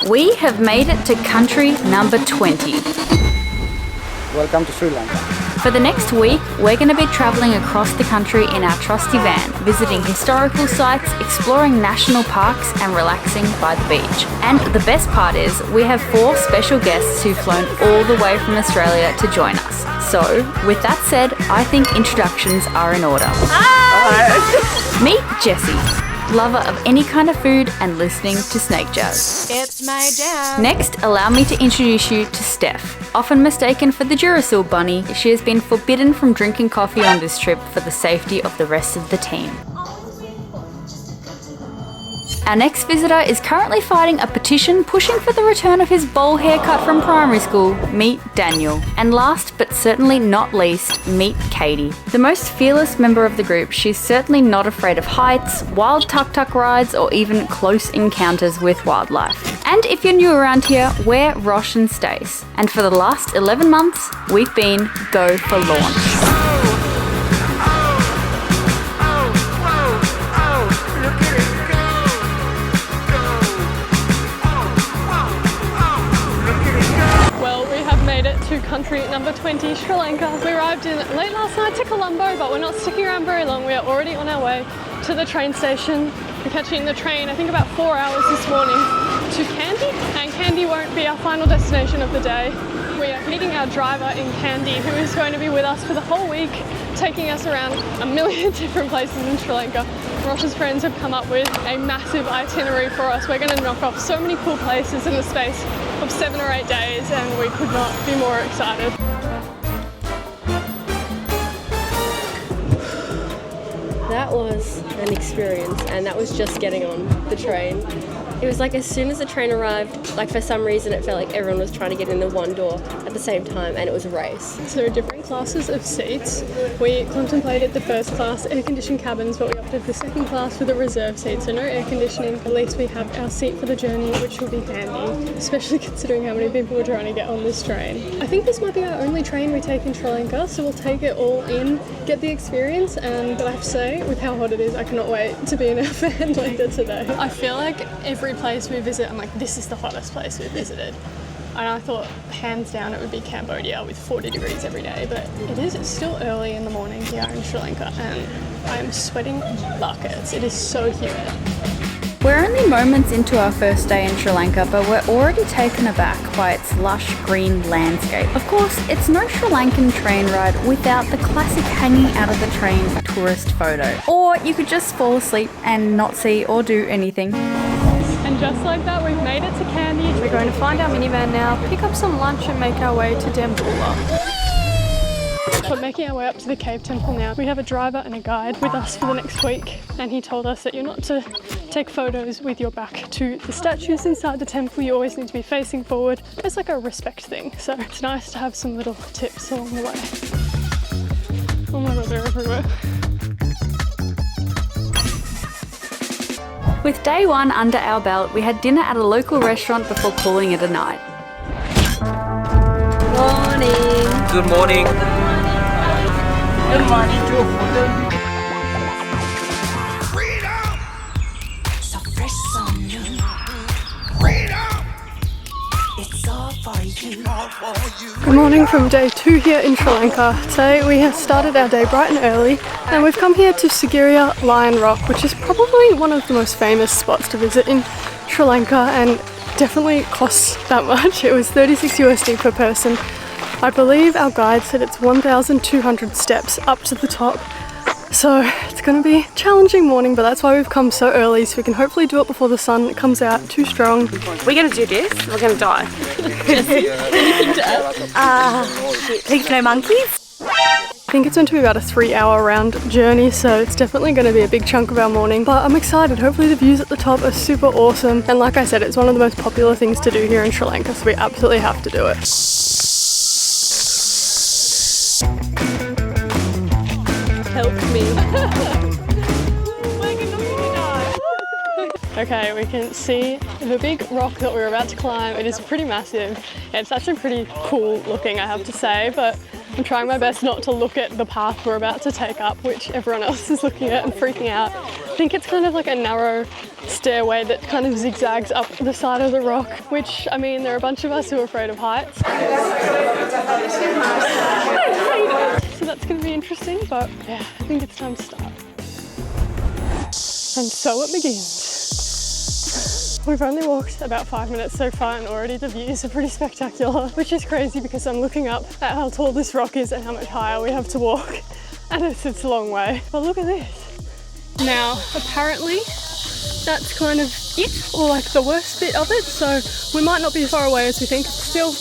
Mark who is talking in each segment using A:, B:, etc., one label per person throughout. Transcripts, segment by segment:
A: We have made it to country number 20.
B: Welcome to Sri Lanka.
A: For the next week, we're going to be travelling across the country in our trusty van, visiting historical sites, exploring national parks and relaxing by the beach. And the best part is, we have 4 special guests who've flown all the way from Australia to join us. So, with that said, I think introductions are in order. Hi! Meet Jessie, lover of any kind of food and listening to snake jazz.
C: It's my jam.
A: Next, allow me to introduce you to Steph. Often mistaken for the Duracell bunny, she has been forbidden from drinking coffee on this trip for the safety of the rest of the team. Our next visitor is currently fighting a petition pushing for the return of his bowl haircut from primary school. Meet Daniel. And last but certainly not least, meet Katie. The most fearless member of the group, she's certainly not afraid of heights, wild tuk-tuk rides, or even close encounters with wildlife. And if you're new around here, we're Rosh and Stace. And for the last 11 months, we've been Go for Launch.
C: To country number 20, Sri Lanka. We arrived in late last night to Colombo, but we're not sticking around very long. We are already on our way to the train station. We're catching the train, I think about 4 hours this morning, to Kandy, and Kandy won't be our final destination of the day. We are meeting our driver in Kandy, who is going to be with us for the whole week, taking us around a million different places in Sri Lanka. Rosh's friends have come up with a massive itinerary for us. We're going to knock off so many cool places in the space of 7 or 8 days, and we could not be more excited.
D: That was an experience, and that was just getting on the train. It was like as soon as the train arrived, like for some reason it felt like everyone was trying to get in the one door at the same time, and it was a race.
C: So there are different classes of seats. We contemplated the first class air-conditioned cabins, but we opted for second class for the reserve seats, so no air conditioning. At least we have our seat for the journey, which will be handy, especially considering how many people we're trying to get on this train. I think this might be our only train we take in Sri Lanka, so we'll take it all in, get the experience, but I have to say, with how hot it is, I cannot wait to be in our van later today. I feel like every place we visit, I'm like, this is the hottest place we've visited. And I thought, hands down, it would be Cambodia with 40 degrees every day, but it's still early in the morning here in Sri Lanka, and I am sweating buckets. It is so humid.
A: We're only moments into our first day in Sri Lanka, but we're already taken aback by its lush green landscape. Of course, it's no Sri Lankan train ride without the classic hanging out of the train tourist photo. Or you could just fall asleep and not see or do anything.
C: And just like that, we've made it to Kandy. We're going to find our minivan now, pick up some lunch and make our way to Dambulla. We're making our way up to the cave temple now. We have a driver and a guide with us for the next week, and he told us that you're not to take photos with your back to the statues inside the temple. You always need to be facing forward. It's like a respect thing, so it's nice to have some little tips along the way. Oh my god, they're everywhere.
A: With day 1 under our belt, we had dinner at a local restaurant before calling it a night.
D: Morning!
E: Good morning!
D: Good morning!
F: So fresh, so new. Freedom! It's all for you.
C: Good morning from day 2 here in Sri Lanka. Today we have started our day bright and early, and we've come here to Sigiriya Lion Rock, which is probably one of the most famous spots to visit in Sri Lanka, and definitely costs that much. It was 36 USD per person. I believe our guide said it's 1,200 steps up to the top. So it's going to be a challenging morning, but that's why we've come so early, so we can hopefully do it before the sun comes out too strong.
D: We're going to do this, we're going to die. Shit. No monkeys?
C: I think it's meant to be about a 3-hour round journey, so it's definitely going to be a big chunk of our morning, but I'm excited. Hopefully the views at the top are super awesome, and like I said, it's one of the most popular things to do here in Sri Lanka, so we absolutely have to do it.
D: Help me.
C: Okay, we can see the big rock that we're about to climb. It is pretty massive. It's actually pretty cool looking, I have to say, but I'm trying my best not to look at the path we're about to take up, which everyone else is looking at and freaking out. I think it's kind of like a narrow stairway that kind of zigzags up the side of the rock, which, I mean, there are a bunch of us who are afraid of heights. So that's going to be interesting, but yeah, I think it's time to start. And so it begins. We've only walked about 5 minutes so far and already the views are pretty spectacular, which is crazy because I'm looking up at how tall this rock is and how much higher we have to walk. And it's a long way. But look at this. Now, apparently that's kind of it, or like the worst bit of it. So we might not be as far away as we think. It's still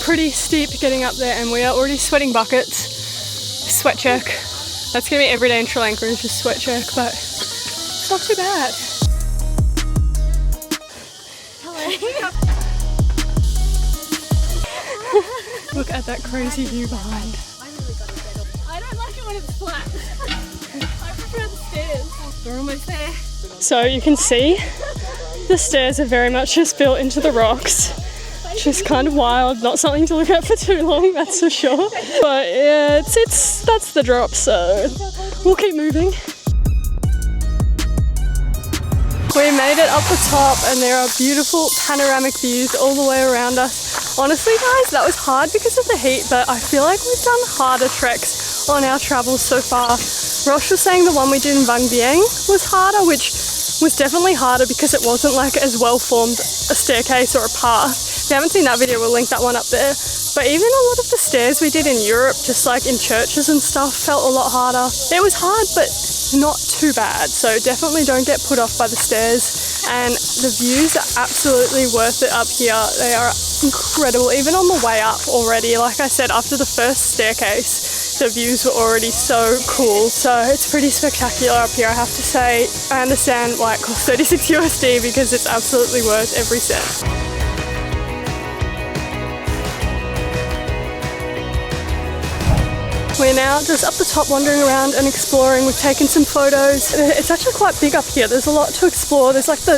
C: pretty steep getting up there and we are already sweating buckets. Sweat check. That's gonna be every day in Sri Lanka is just sweat check, but it's not too bad. Look at that crazy view behind.
D: I don't like it when it's flat. I prefer the stairs. We're almost there.
C: So you can see the stairs are very much just built into the rocks. Which is kind of wild, not something to look at for too long, that's for sure. But yeah, that's the drop, so we'll keep moving. We made it up the top and there are beautiful panoramic views all the way around us. Honestly guys, that was hard because of the heat, but I feel like we've done harder treks on our travels so far. Rosh was saying the one we did in Vang Vieng was harder, which was definitely harder because it wasn't like as well formed a staircase or a path. If you haven't seen that video, we'll link that one up there. But even a lot of the stairs we did in Europe, just like in churches and stuff, felt a lot harder. It was hard, but not too bad. So definitely don't get put off by the stairs. And the views are absolutely worth it up here. They are incredible, even on the way up already. Like I said, after the first staircase, the views were already so cool. So it's pretty spectacular up here, I have to say. I understand why it costs 36 USD because it's absolutely worth every cent. We're now just up the top wandering around and exploring. We've taken some photos. It's actually quite big up here. There's a lot to explore. There's like the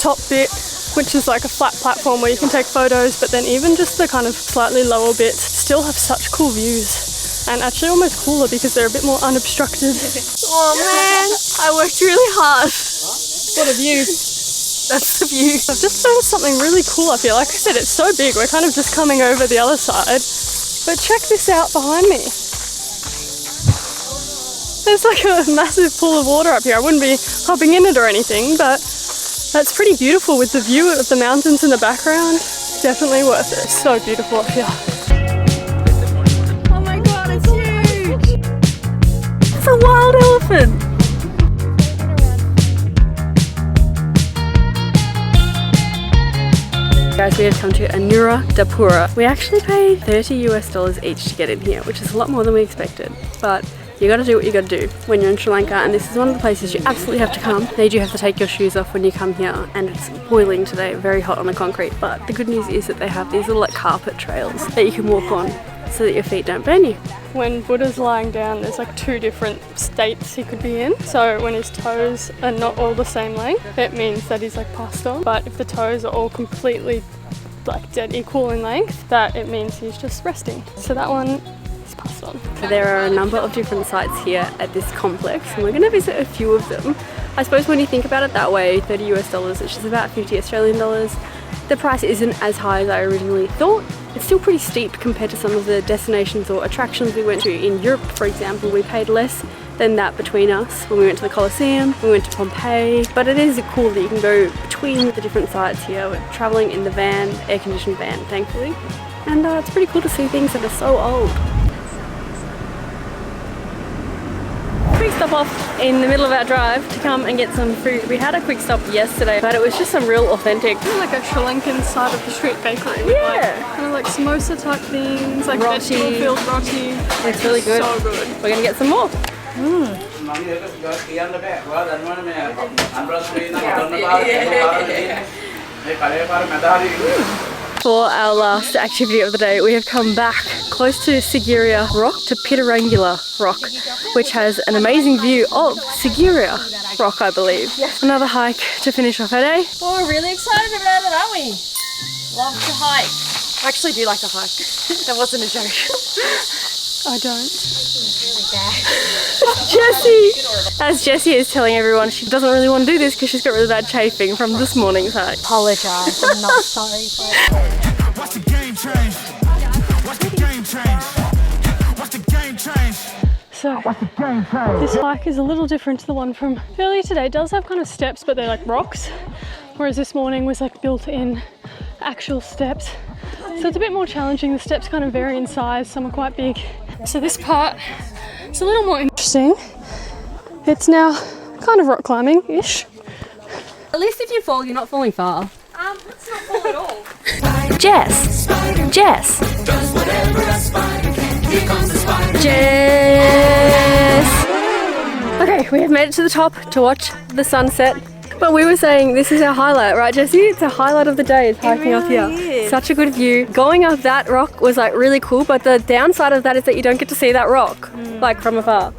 C: top bit, which is like a flat platform where you can take photos, but then even just the kind of slightly lower bits still have such cool views. And actually almost cooler because they're a bit more unobstructed.
D: Oh man, I worked really hard.
C: What a view. That's the view. I've just noticed something really cool up here. Like I said, it's so big. We're kind of just coming over the other side. But check this out behind me. There's like a massive pool of water up here. I wouldn't be hopping in it or anything, but that's pretty beautiful with the view of the mountains in the background. Definitely worth it. So beautiful up here.
D: Oh my god, it's huge! It's a wild elephant! Guys, we have come to Anuradhapura. We actually paid $30 US each to get in here, which is a lot more than we expected, but you gotta do what you gotta do when you're in Sri Lanka, and this is one of the places you absolutely have to come. You do have to take your shoes off when you come here, and it's boiling today, very hot on the concrete, but the good news is that they have these little like carpet trails that you can walk on so that your feet don't burn you.
C: When Buddha's lying down, there's like 2 different states he could be in. So when his toes are not all the same length, it means that he's like passed on. But if the toes are all completely like dead equal in length, that it means he's just resting. So that one is passed on.
D: So there are a number of different sites here at this complex, and we're going to visit a few of them. I suppose when you think about it that way, $30 US, which is about 50 Australian dollars, the price isn't as high as I originally thought. It's still pretty steep compared to some of the destinations or attractions we went to in Europe, for example. We paid less than that between us when we went to the Colosseum, we went to Pompeii, but it is cool that you can go between the different sites here. We're travelling in the van, air-conditioned van, thankfully, and it's pretty cool to see things that are so old. Quick stop off in the middle of our drive to come and get some food. We had a quick stop yesterday, but it was just some real authentic,
C: Like a Sri Lankan side of the street bakery.
D: Yeah.
C: Kind of like samosa type things, like
D: Roti.
C: vegetable filled roti.
D: it's really good.
C: So good.
D: We're gonna get some more. For our last activity of the day, we have come back close to Sigiriya Rock, to Pidurangala Rock, which has an amazing view of Sigiriya Rock, I believe. Yes. Another hike to finish off our day.
E: Oh, we're really excited about it, aren't we? Love to hike.
D: I actually do like to hike. That wasn't a joke.
C: I don't.
D: Jessie! As Jessie is telling everyone, she doesn't really want to do this because she's got really bad chafing from this morning's hike.
E: Apologise, I'm not sorry.
G: Watch the game change. Watch the game change. Watch the game change.
C: So, this hike is a little different to the one from earlier today. It does have kind of steps, but they're like rocks. Whereas this morning was like built in actual steps. So it's a bit more challenging. The steps kind of vary in size. Some are quite big. So this part is a little more interesting. It's now kind of rock climbing-ish.
D: At least if you fall, you're not falling far. Let's not fall at all.
A: Jess. Jess.
D: Jess! Okay, we have made it to the top to watch the sunset. But we were saying this is our highlight, right, Jessie? It's a highlight of the day, is hiking up here.
E: Is.
D: Such a good view. Going up that rock was like really cool, but the downside of that is that you don't get to see that rock, like from afar.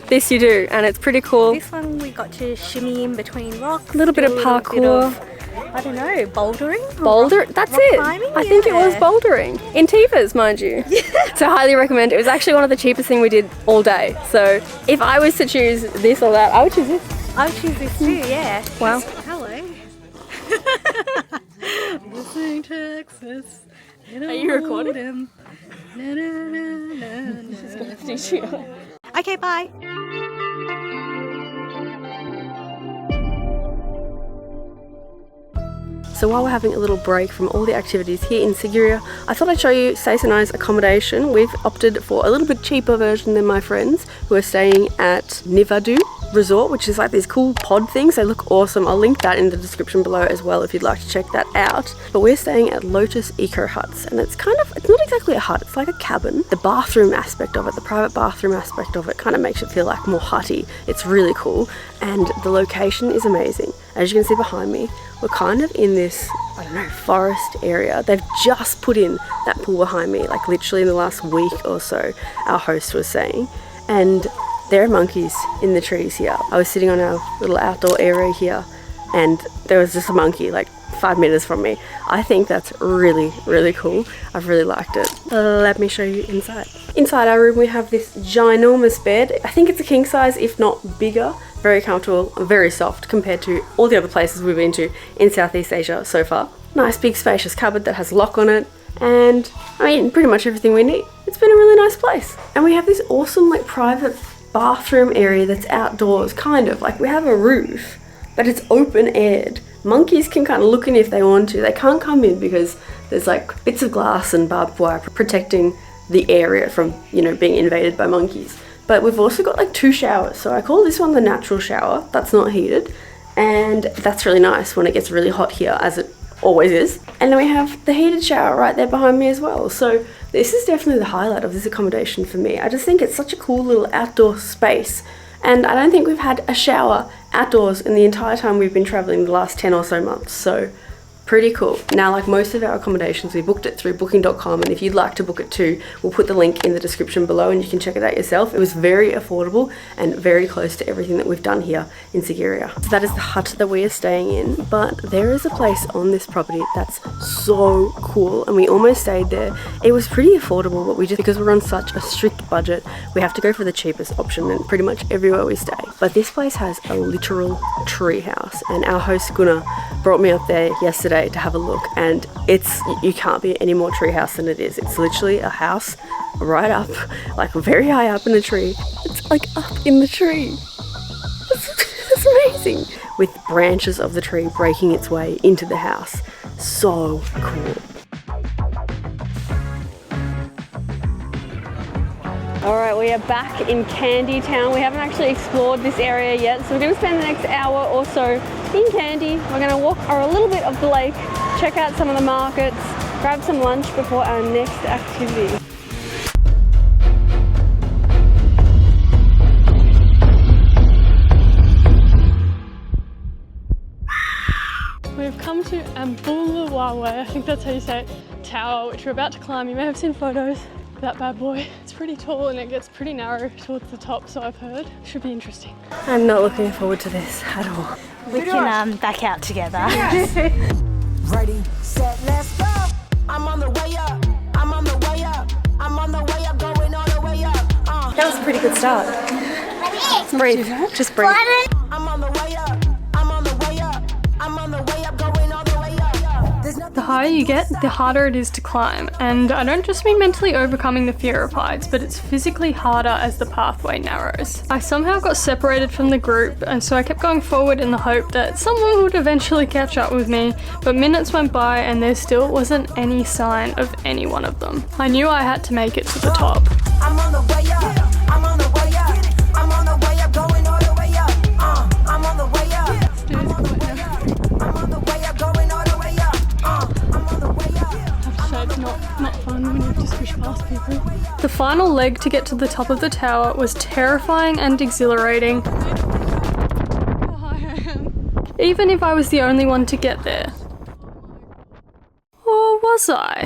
D: This you do, and it's pretty cool.
E: This one we got to shimmy in between rocks.
D: A little bit of
E: do a
D: parkour.
E: bit of, I don't know, bouldering?
D: Boulder, that's
E: rock
D: it.
E: climbing?
D: I think it was
E: Yeah.
D: bouldering. In Tivas, mind you. So highly recommend. It was actually one of the cheapest things we did all day. So if I was to choose this or that, I would choose this.
E: I would choose this too, yeah.
D: Wow.
E: Hello. Listening Texas.
D: Are you recording?
E: Okay, bye.
D: So while we're having a little break from all the activities here in Sigiriya, I thought I'd show you Stace and I's accommodation. We've opted for a little bit cheaper version than my friends who are staying at Nivadu Resort, which is like these cool pod things. They look awesome. I'll link that in the description below as well if you'd like to check that out. But we're staying at Lotus Eco Huts, and it's not exactly a hut, it's like a cabin. The bathroom aspect of it, the private bathroom aspect of it kind of makes it feel like more hutty. It's really cool, and the location is amazing. As you can see behind me, we're kind of in this, I don't know, forest area. They've just put in that pool behind me, like literally in the last week or so, our host was saying. And there are monkeys in the trees here. I was sitting on our little outdoor area here, and there was just a monkey like 5 meters from me. I think that's really, really cool. I've really liked it. Let me show you inside. Inside our room we have this ginormous bed. I think it's a king size, if not bigger. Very comfortable, very soft compared to all the other places we've been to in Southeast Asia so far. Nice big spacious cupboard that has a lock on it, and I mean pretty much everything we need. It's been a really nice place. And we have this awesome like private bathroom area that's outdoors, kind of like we have a roof, but it's open aired. Monkeys can kind of look in if they want to. They can't come in because there's like bits of glass and barbed wire protecting the area from, you know, being invaded by monkeys. But we've also got like 2 showers. So I call this one the natural shower. That's not heated. And that's really nice when it gets really hot here, as it always is. And then we have the heated shower right there behind me as well. So this is definitely the highlight of this accommodation for me. I just think it's such a cool little outdoor space. And I don't think we've had a shower outdoors in the entire time we've been traveling the last 10 or so months. So pretty cool. Now, like most of our accommodations, we booked it through booking.com, and if you'd like to book it too, we'll put the link in the description below and you can check it out yourself. It was very affordable and very close to everything that we've done here in Sigiriya. So that is the hut that we are staying in, but there is a place on this property that's so cool, and we almost stayed there. It was pretty affordable, but we just, because we're on such a strict budget, we have to go for the cheapest option in pretty much everywhere we stay. But this place has a literal tree house, and our host Gunnar brought me up there yesterday to have a look, and you can't be any more treehouse than it is. It's literally a house right up, like very high up in a tree. It's like up in the tree. It's amazing, with branches of the tree breaking its way into the house. So cool. Alright, we are back in Kandy town. We haven't actually explored this area yet, so we're going to spend the next hour or so in Kandy. We're going to walk a little bit of the lake, check out some of the markets, grab some lunch before our next activity.
C: We've come to Ambuluwawe, I think that's how you say it, tower, which we're about to climb. You may have seen photos of that bad boy. It's pretty tall and it gets pretty narrow towards the top, so I've heard. Should be interesting.
D: I'm not looking forward to this at all.
E: We can back out together.
F: Ready, set, let's go. I'm on the way up. I'm on the way up. I'm on the way up, going all the way up.
D: pretty good start. Breathe. Just breathe.
F: I'm on the way up. I'm on the way up. I'm on the way up, going all the way up. There's nothing.
C: The higher you get, the harder it is to climb, and I don't just mean mentally overcoming the fear of heights, but it's physically harder as the pathway narrows. I somehow got separated from the group, and so I kept going forward in the hope that someone would eventually catch up with me, but minutes went by and there still wasn't any sign of any one of them. I knew I had to make it to the top.
F: I'm on the way up. I'm on the way up. I'm on the way up, going all the way up. I'm on the way up. I'm on the way up. I'm on the way up, going all the way up. I'm on the way up.
C: So not fun when you have to squish past people. The final leg to get to the top of the tower was terrifying and exhilarating, even if I was the only one to get there. Or was I?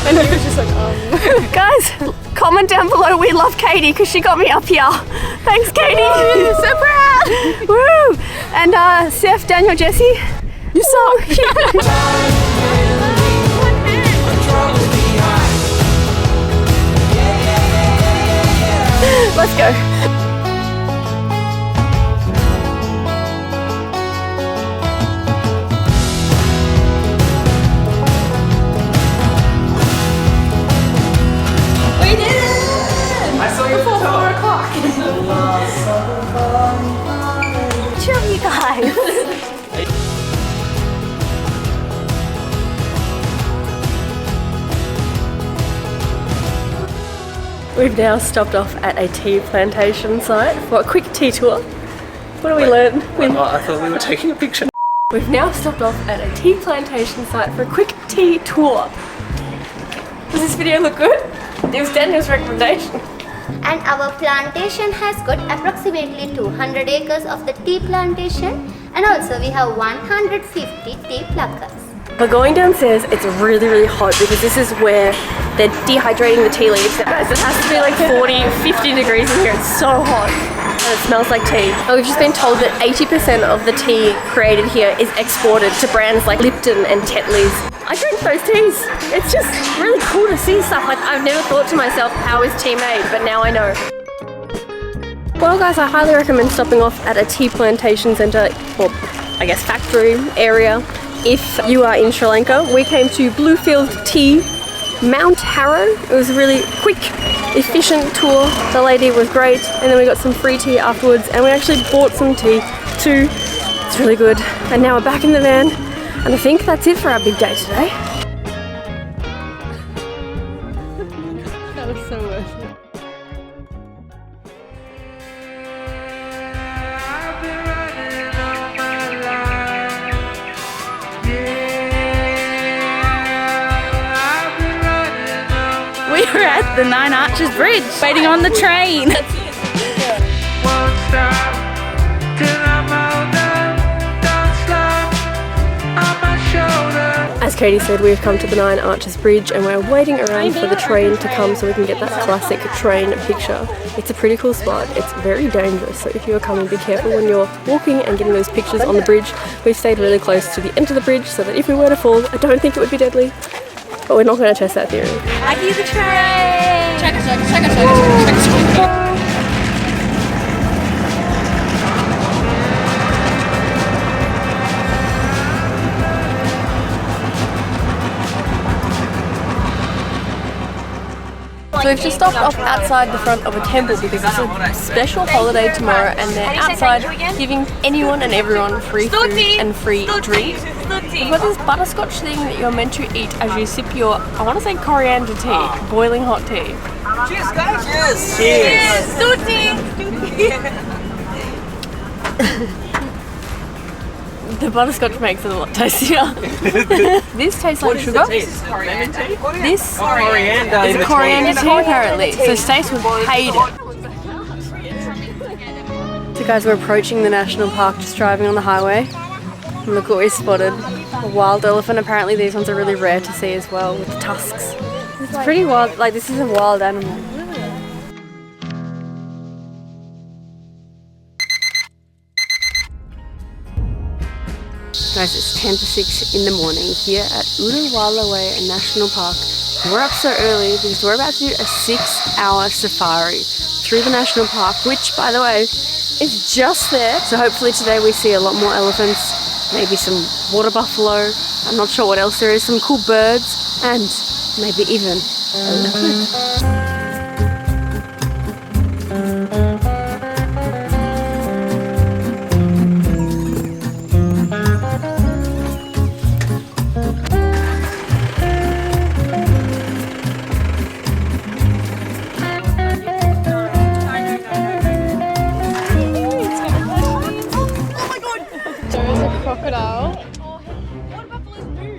D: And he was just like, Guys, comment down below we love Katie because she got me up here. Thanks, Katie. So proud. Woo! And Seth, Daniel, Jesse, you suck. Let's go.
E: Picture of you guys.
D: We've now stopped off at a tea plantation site for a quick tea tour. What do we learn?
H: I thought we were taking a picture.
D: We've now stopped off at a tea plantation site for a quick tea tour. Does this video look good? It was Daniel's recommendation.
I: And our plantation has got approximately 200 acres of the tea plantation, and also we have 150 tea pluckers.
D: But going downstairs, it's really, really hot because this is where they're dehydrating the tea leaves. It has to be like 40, 50 degrees in here. It's so hot. And it smells like tea. And we've just been told that 80% of the tea created here is exported to brands like Lipton and Tetley's. I drink those teas. It's just really cool to see stuff. Like, I've never thought to myself, how is tea made? But now I know. Well guys, I highly recommend stopping off at a tea plantation centre, or I guess factory area, if you are in Sri Lanka. We came to Bluefield Tea, Mount Harrow. It was a really quick, efficient tour. The lady was great, and then we got some free tea afterwards, and we actually bought some tea too. It's really good. And now we're back in the van, and I think that's it for our big day today. That was so worth it.
A: We're at the Nine Arches Bridge, waiting on the train.
G: Won't stop till I'm older. Don't slow on my shoulder.
D: As Katie said, we've come to the Nine Arches Bridge and we're waiting around for the train to come so we can get that classic train picture. It's a pretty cool spot. It's very dangerous, so if you're coming, be careful when you're walking and getting those pictures on the bridge. We've stayed really close to the end of the bridge so that if we were to fall, I don't think it would be deadly. But we're not going to test that theory.
E: I hear the train.
A: Check it.
D: So we've just stopped off outside the front of a temple because it's a special holiday tomorrow and they're outside giving anyone and everyone free food and free drink. We've got this butterscotch thing that you're meant to eat as you sip your, I want to say coriander tea, boiling hot tea.
H: Cheers, guys! Cheers!
D: The butterscotch makes it a lot tastier. This tastes like sugar.
H: This coriander tea?
D: This
H: Coriander
D: is a coriander tea apparently. So Stace would hate it. So guys, we're approaching the national park, just driving on the highway. And look what we spotted. A wild elephant. Apparently these ones are really rare to see as well, with the tusks. It's pretty wild, like this is a wild animal.
J: Guys, it's 10 to 6 in the morning here at Udawalawe National Park. We're up so early because we're about to do a 6-hour safari through the national park, which, by the way, is just there. So hopefully today we see a lot more elephants, maybe some water buffalo, I'm not sure what else there is, some cool birds, and maybe even a leopard.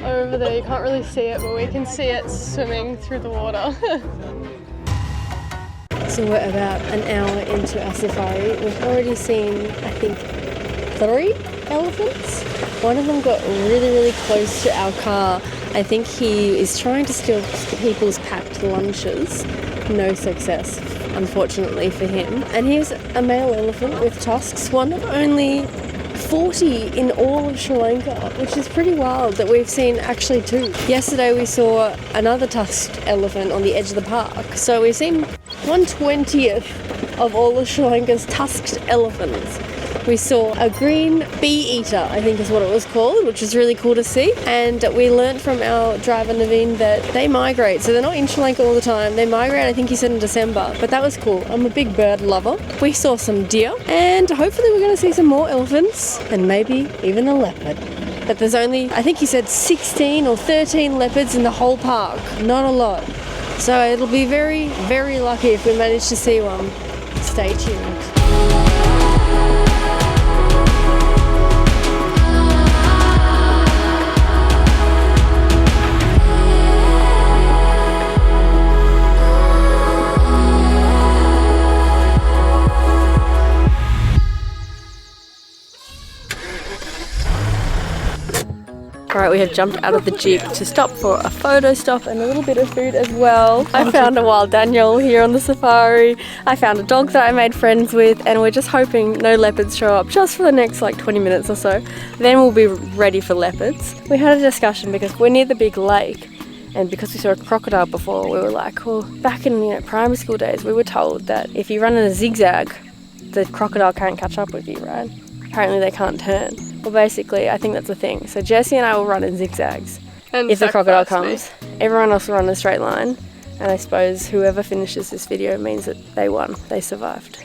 C: Over there, you can't really see it, but we can see it swimming through the water.
D: So we're about an hour into our safari. We've already seen, I think, 3 elephants. One of them got really close to our car. I think he is trying to steal people's packed lunches. No success, unfortunately for him. And here's a male elephant with tusks, one of only 40 in all of Sri Lanka, which is pretty wild that we've seen actually 2. Yesterday we saw another tusked elephant on the edge of the park. So we've seen 1/20th of all of Sri Lanka's tusked elephants. We saw a green bee eater, I think is what it was called, which is really cool to see. And we learnt from our driver Naveen that they migrate. So they're not in Sri Lanka all the time. They migrate, I think he said, in December. But that was cool. I'm a big bird lover. We saw some deer, and hopefully we're going to see some more elephants and maybe even a leopard. But there's only, I think he said 16 or 13 leopards in the whole park. Not a lot. So it'll be very lucky if we manage to see one. Stay tuned.
J: Alright, we have jumped out of the Jeep to stop for a photo stop and a little bit of food as well. I found a wild Daniel here on the safari. I found a dog that I made friends with, and we're just hoping no leopards show up just for the next like 20 minutes or so. Then we'll be ready for leopards. We had a discussion because we're near the big lake, and because we saw a crocodile before, we were like, well, back in primary school days, we were told that if you run in a zigzag, the crocodile can't catch up with you, right? Apparently they can't turn. Well, basically, I think that's the thing. So Jesse and I will run in zigzags if the crocodile comes. Everyone else will run in a straight line. And I suppose whoever finishes this video means that they won. They survived.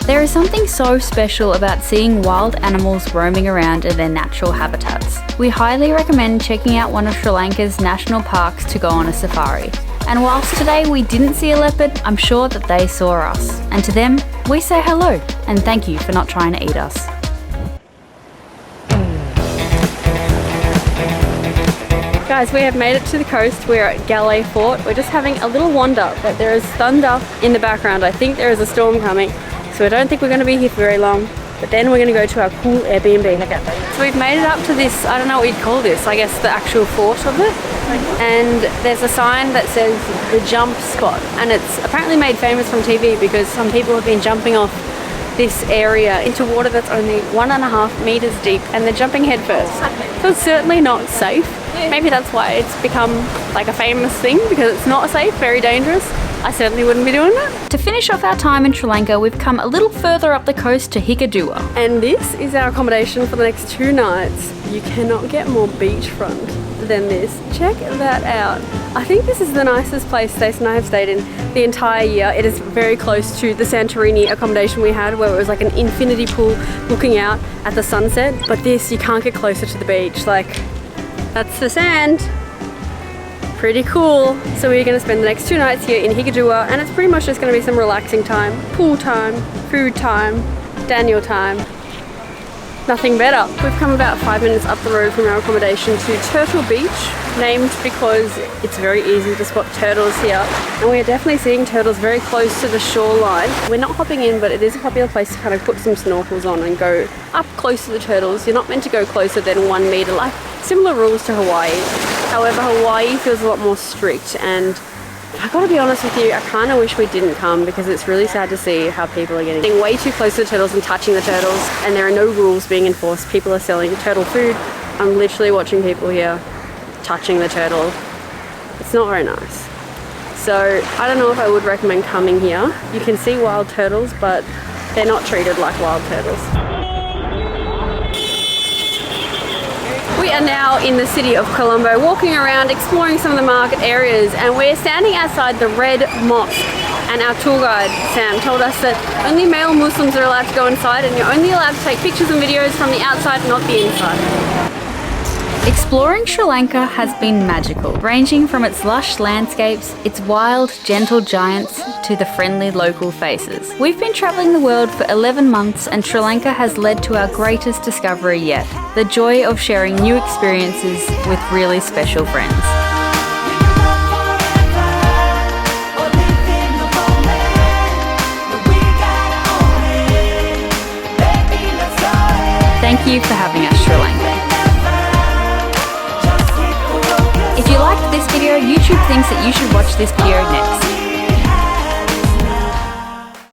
A: There is something so special about seeing wild animals roaming around in their natural habitats. We highly recommend checking out one of Sri Lanka's national parks to go on a safari. And whilst today we didn't see a leopard, I'm sure that they saw us. And to them, we say hello and thank you for not trying to eat us.
J: Guys, we have made it to the coast. We're at Galle Fort. We're just having a little wander, but there is thunder in the background. I think there is a storm coming, so I don't think we're going to be here for very long. But then we're going to go to our cool Airbnb. So we've made it up to this, I don't know what you'd call this, I guess the actual fort of it. And there's a sign that says the jump spot, and it's apparently made famous from TV because some people have been jumping off this area into water that's only 1.5 meters deep, and they're jumping head first. So it's certainly not safe. Maybe that's why it's become like a famous thing, because it's not safe, very dangerous. I certainly wouldn't be doing that.
A: To finish off our time in Sri Lanka, we've come a little further up the coast to Hikkaduwa.
J: And this is our accommodation for the next 2 nights. You cannot get more beachfront than this. Check that out. I think this is the nicest place Stacey and I have stayed in the entire year. It is very close to the Santorini accommodation we had, where it was like an infinity pool looking out at the sunset. But this, you can't get closer to the beach. Like, that's the sand. Pretty cool. So we're going to spend the next 2 nights here in Hikkaduwa, and it's pretty much just going to be some relaxing time, pool time, food time, Daniel time. Nothing better. We've come about 5 minutes up the road from our accommodation to Turtle Beach, named because it's very easy to spot turtles here. And we are definitely seeing turtles very close to the shoreline. We're not hopping in, but it is a popular place to kind of put some snorkels on and go up close to the turtles. You're not meant to go closer than 1 meter, like similar rules to Hawaii. However, Hawaii feels a lot more strict, and I gotta be honest with you, I kind of wish we didn't come because it's really sad to see how people are getting way too close to the turtles and touching the turtles, and there are no rules being enforced. People are selling turtle food. I'm literally watching people here touching the turtle. It's not very nice. So I don't know if I would recommend coming here. You can see wild turtles, but they're not treated like wild turtles. We are now in the city of Colombo, walking around, exploring some of the market areas, and we're standing outside the Red Mosque. And our tour guide, Sam, told us that only male Muslims are allowed to go inside, and you're only allowed to take pictures and videos from the outside, not the inside.
A: Exploring Sri Lanka has been magical, ranging from its lush landscapes, its wild, gentle giants, to the friendly local faces. We've been travelling the world for 11 months, and Sri Lanka has led to our greatest discovery yet, the joy of sharing new experiences with really special friends. Thank you for having us, Sri Lanka. If you liked this video, YouTube thinks that you should watch this video next.